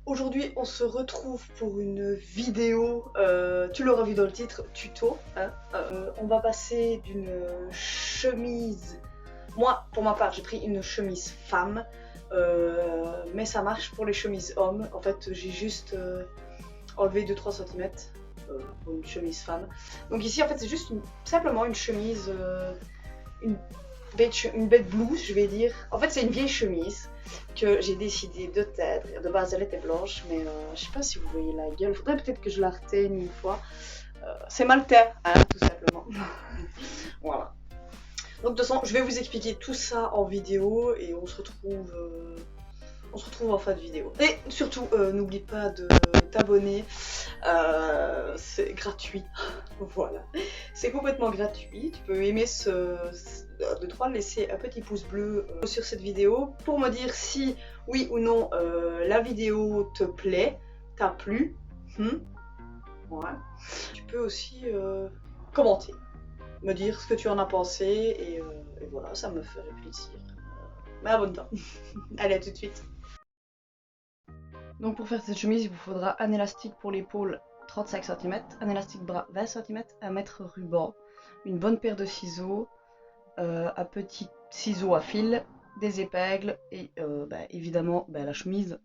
Aujourd'hui, on se retrouve pour une vidéo, tu l'auras vu dans le titre, tuto. Hein. On va passer d'une chemise... Moi, pour ma part, j'ai pris une chemise femme, mais ça marche pour les chemises hommes. En fait, j'ai juste enlevé 2-3 cm pour une chemise femme. Donc ici, en fait, c'est juste simplement une chemise, une bête blouse, je vais dire. En fait, c'est une vieille chemise que j'ai décidé de teindre. De base, elle était blanche, mais je sais pas si vous voyez la gueule. Faudrait peut-être que je la reteigne une fois. C'est mal teint, hein, tout simplement. Voilà. Donc de toute façon, je vais vous expliquer tout ça en vidéo et on se retrouve en fin de vidéo. Et surtout, n'oublie pas de t'abonner, c'est gratuit, voilà. C'est complètement gratuit, tu peux aimer de 3 laisser un petit pouce bleu sur cette vidéo pour me dire si, oui ou non, la vidéo te plaît, t'a plu. Voilà. Tu peux aussi commenter, me dire ce que tu en as pensé et voilà, ça me ferait plaisir. Mais abonne-toi. Allez, à tout de suite. Donc pour faire cette chemise, il vous faudra un élastique pour l'épaule 35 cm, un élastique bras 20 cm, un mètre ruban, une bonne paire de ciseaux, un petit ciseau à fil, des épingles et évidemment la chemise.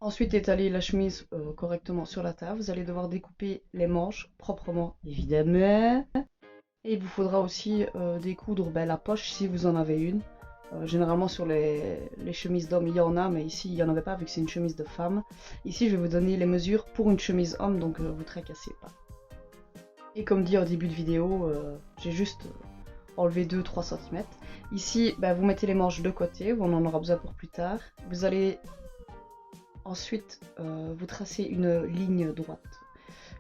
Ensuite, étaler la chemise correctement sur la table. Vous allez devoir découper les manches proprement, évidemment. Et il vous faudra aussi découdre la poche si vous en avez une. Généralement sur les chemises d'hommes il y en a, mais ici il n'y en avait pas vu que c'est une chemise de femme. Ici je vais vous donner les mesures pour une chemise homme, donc vous tracassez pas. Et comme dit en début de vidéo, j'ai juste enlevé 2-3 cm. Ici vous mettez les manches de côté, on en aura besoin pour plus tard. Vous allez ensuite vous tracer une ligne droite.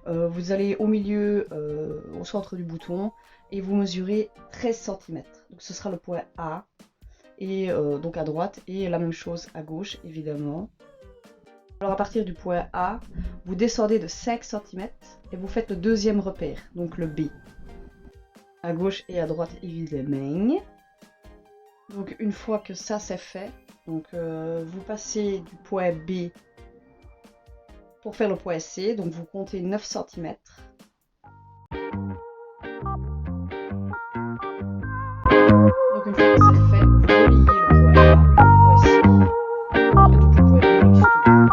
Vous allez au milieu, au centre du bouton, et vous mesurez 13 cm. Donc ce sera le point A. Et donc à droite, et la même chose à gauche évidemment. Alors à partir du point A, vous descendez de 5 cm et vous faites le deuxième repère, donc le B. À gauche et à droite évidemment. Donc une fois que ça c'est fait, donc vous passez du point B pour faire le point C, donc vous comptez 9 cm. Donc une fois que c'est fait, vous reliez le point A, le point C, et donc le point B n'existe plus.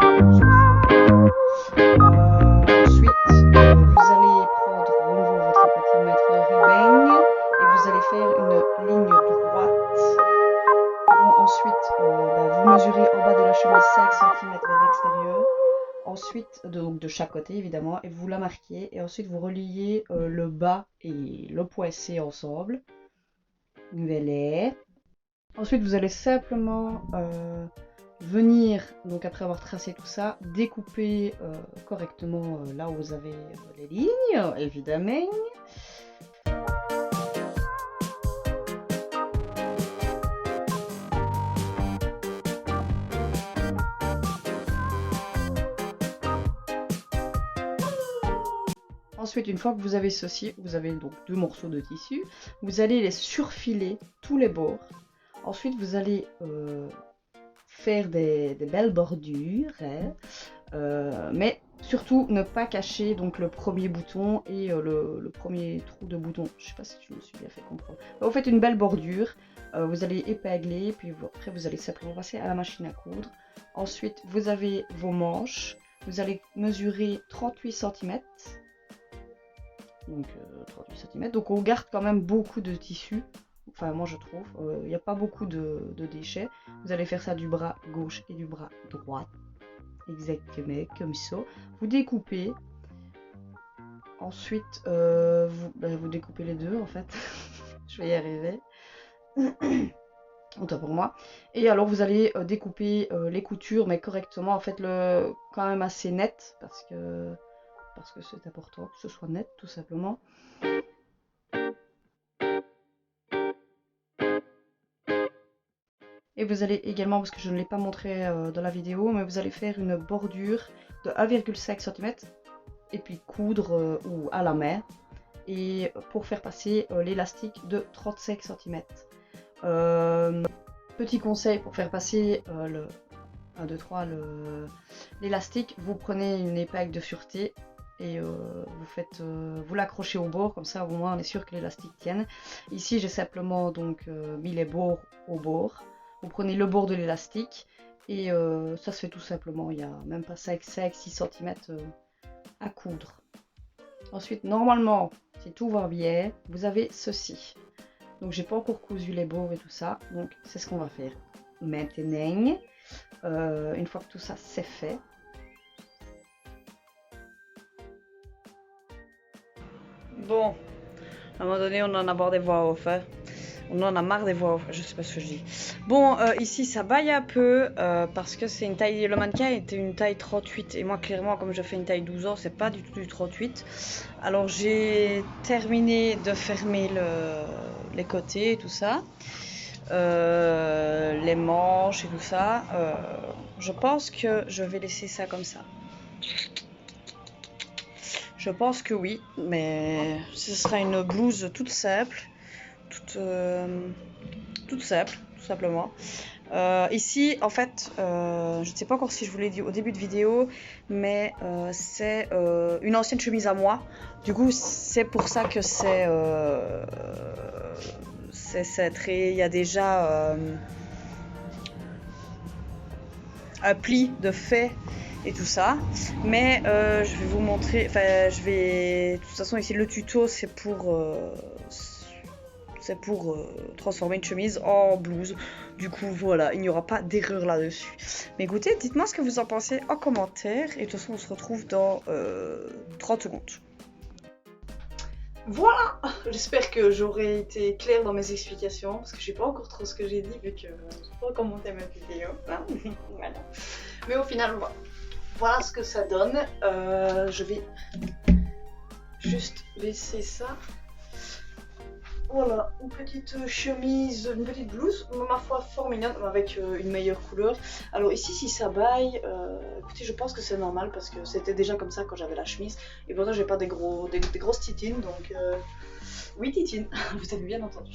Ensuite, vous allez prendre de nouveau votre petit mètre ruban et vous allez faire une ligne droite. Bon, ensuite, vous mesurez en bas de la chemise 5 cm vers l'extérieur. Ensuite, donc de chaque côté évidemment, et vous la marquez. Et ensuite, vous reliez le bas et le point C ensemble. Voilà. Ensuite, vous allez simplement venir, donc après avoir tracé tout ça, découper correctement là où vous avez les lignes, évidemment. Ensuite, une fois que vous avez ceci, vous avez donc 2 morceaux de tissu, vous allez les surfiler tous les bords. Ensuite, vous allez faire des belles bordures, hein, mais surtout ne pas cacher donc le premier bouton et le premier trou de bouton. Je sais pas si je me suis bien fait comprendre. Vous faites une belle bordure, vous allez épingler, puis après vous allez simplement passer à la machine à coudre. Ensuite, vous avez vos manches, vous allez mesurer 38 cm. Donc 38 cm, donc on garde quand même beaucoup de tissu, enfin moi je trouve, il n'y a pas beaucoup de déchets. Vous allez faire ça du bras gauche et du bras droit, exactement comme ça. Vous découpez, ensuite vous découpez les deux en fait, je vais y arriver, autant pour moi. Et alors vous allez découper les coutures, mais correctement, en fait quand même assez net, parce que c'est important que ce soit net tout simplement. Et vous allez également, parce que je ne l'ai pas montré dans la vidéo, mais vous allez faire une bordure de 1,5 cm et puis coudre ou à la main, et pour faire passer l'élastique de 35 cm. Petit conseil pour faire passer 1, 2, 3, l'élastique, vous prenez une épingle de sûreté et vous l'accrochez au bord, comme ça au moins on est sûr que l'élastique tienne. Ici j'ai simplement donc mis les bords au bord. Vous prenez le bord de l'élastique et ça se fait tout simplement, il n'y a même pas 5-6 cm à coudre. Ensuite normalement, si tout va bien, vous avez ceci. Donc j'ai pas encore cousu les bords et tout ça, donc c'est ce qu'on va faire maintenant. Une fois que tout ça c'est fait, bon, à un moment donné on en a marre des voix off, hein. On en a marre des voix off, je sais pas ce que je dis. Bon, ici ça baille un peu parce que c'est une taille, le mannequin était une taille 38 et moi clairement comme je fais une taille 12 ans, c'est pas du tout du 38. Alors j'ai terminé de fermer les côtés et tout ça. Les manches et tout ça. Je pense que je vais laisser ça comme ça. Je pense que oui, mais ce sera une blouse toute simple, toute simple, tout simplement. Ici, en fait, je ne sais pas encore si je vous l'ai dit au début de vidéo, mais c'est une ancienne chemise à moi. Du coup, c'est pour ça que c'est très. Il y a déjà un pli de fait et tout ça, mais je vais vous montrer. Enfin, de toute façon, ici le tuto, c'est pour transformer une chemise en blouse. Du coup, voilà, il n'y aura pas d'erreur là-dessus. Mais écoutez, dites-moi ce que vous en pensez en commentaire. Et de toute façon, on se retrouve dans 30 secondes. Voilà, j'espère que j'aurai été claire dans mes explications. Parce que je sais pas encore trop ce que j'ai dit, vu que je n'ai pas commenté ma vidéo. Hein. Voilà. Mais au final, voilà ce que ça donne. Je vais juste laisser ça. Voilà, une petite chemise, une petite blouse, ma foi fort mignonne, avec une meilleure couleur. Alors ici, si ça baille, écoutez, je pense que c'est normal parce que c'était déjà comme ça quand j'avais la chemise. Et pourtant, j'ai pas des grosses titines, donc oui, titines, vous avez bien entendu.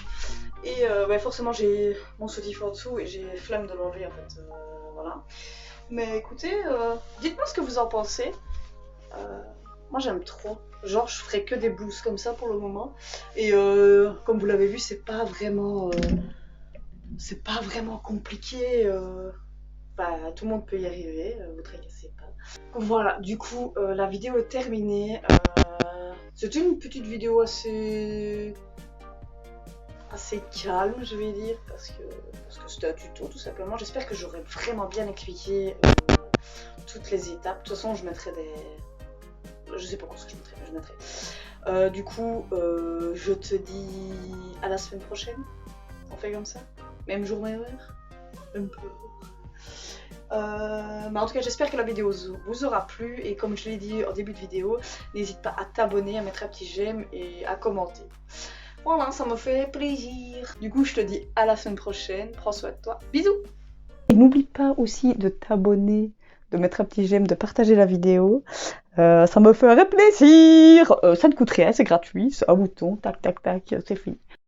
Et forcément, j'ai mon soutif en dessous et j'ai flemme de l'enlever en fait, voilà. Mais écoutez, dites-moi ce que vous en pensez. Moi j'aime trop, genre je ferai que des blouses comme ça pour le moment. Et comme vous l'avez vu, c'est pas vraiment compliqué. Tout le monde peut y arriver, vous tracassez pas. Voilà, du coup la vidéo est terminée. C'était une petite vidéo assez calme, je vais dire, parce que c'était un tuto tout simplement. J'espère que j'aurais vraiment bien expliqué toutes les étapes. De toute façon je mettrai je sais pas quoi ce que je mettrai. Du coup, je te dis à la semaine prochaine. On fait comme ça. Même jour, même heure. Un peu. En tout cas, j'espère que la vidéo vous aura plu. Et comme je l'ai dit en début de vidéo, n'hésite pas à t'abonner, à mettre un petit j'aime et à commenter. Voilà, ça me fait plaisir. Du coup, je te dis à la semaine prochaine. Prends soin de toi. Bisous. Et n'oublie pas aussi de t'abonner, de mettre un petit j'aime, de partager la vidéo. Ça me ferait plaisir. Ça ne coûte rien, c'est gratuit, c'est un bouton, tac tac tac, c'est fini.